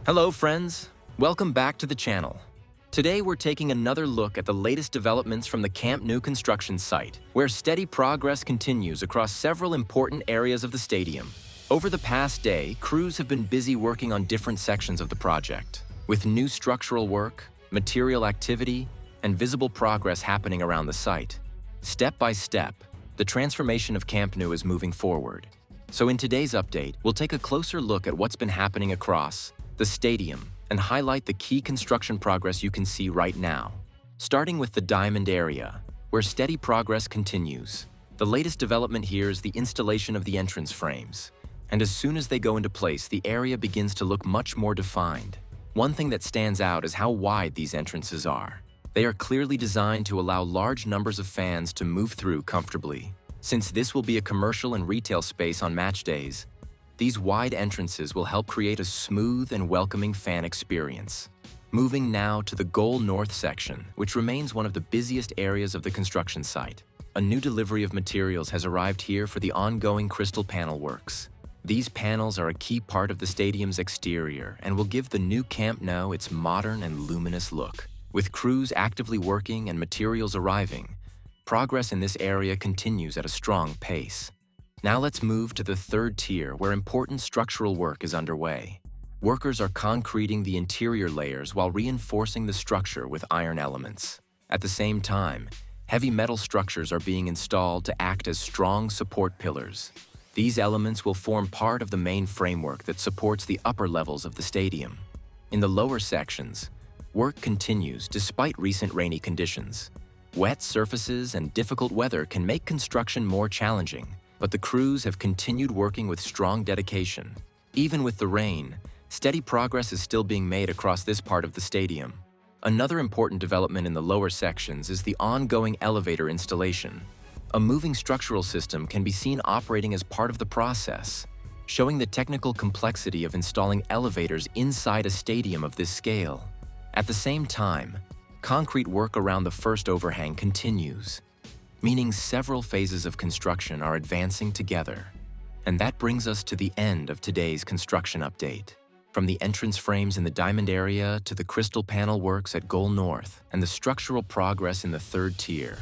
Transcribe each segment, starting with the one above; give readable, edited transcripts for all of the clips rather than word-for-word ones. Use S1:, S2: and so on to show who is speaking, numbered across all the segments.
S1: Hello friends, welcome back to the channel. Today we're taking another look at the latest developments from the Camp Nou construction site, where steady progress continues across several important areas of the stadium. Over the past day, crews have been busy working on different sections of the project, with new structural work, material activity, and visible progress happening around the site. Step by step, the transformation of Camp Nou is moving forward. So in today's update, we'll take a closer look at what's been happening across the stadium and highlight the key construction progress you can see right now. Starting with the diamond area, where steady progress continues. The latest development here is the installation of the entrance frames. And as soon as they go into place, the area begins to look much more defined. One thing that stands out is how wide these entrances are. They are clearly designed to allow large numbers of fans to move through comfortably. Since this will be a commercial and retail space on match days, these wide entrances will help create a smooth and welcoming fan experience. Moving now to the Goal North section, which remains one of the busiest areas of the construction site. A new delivery of materials has arrived here for the ongoing crystal panel works. These panels are a key part of the stadium's exterior and will give the new Camp Nou its modern and luminous look. With crews actively working and materials arriving, progress in this area continues at a strong pace. Now let's move to the third tier, where important structural work is underway. Workers are concreting the interior layers while reinforcing the structure with iron elements. At the same time, heavy metal structures are being installed to act as strong support pillars. These elements will form part of the main framework that supports the upper levels of the stadium. In the lower sections, work continues despite recent rainy conditions. Wet surfaces and difficult weather can make construction more challenging, but the crews have continued working with strong dedication. Even with the rain, steady progress is still being made across this part of the stadium. Another important development in the lower sections is the ongoing elevator installation. A moving structural system can be seen operating as part of the process, showing the technical complexity of installing elevators inside a stadium of this scale. At the same time, concrete work around the first overhang continues, meaning several phases of construction are advancing together. And that brings us to the end of today's construction update. From the entrance frames in the diamond area to the crystal panel works at Goal North and the structural progress in the third tier,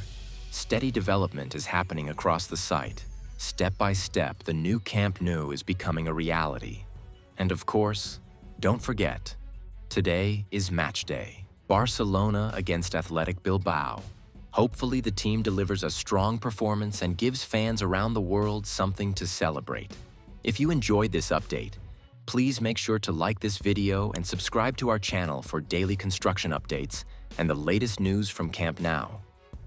S1: steady development is happening across the site. Step by step, the new Camp Nou is becoming a reality. And of course, don't forget, today is match day. Barcelona against Athletic Bilbao. Hopefully the team delivers a strong performance and gives fans around the world something to celebrate. If you enjoyed this update, please make sure to like this video and subscribe to our channel for daily construction updates and the latest news from Camp Nou.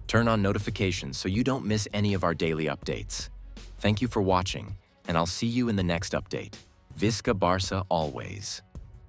S1: Turn on notifications so you don't miss any of our daily updates. Thank you for watching, and I'll see you in the next update. Visca Barça always.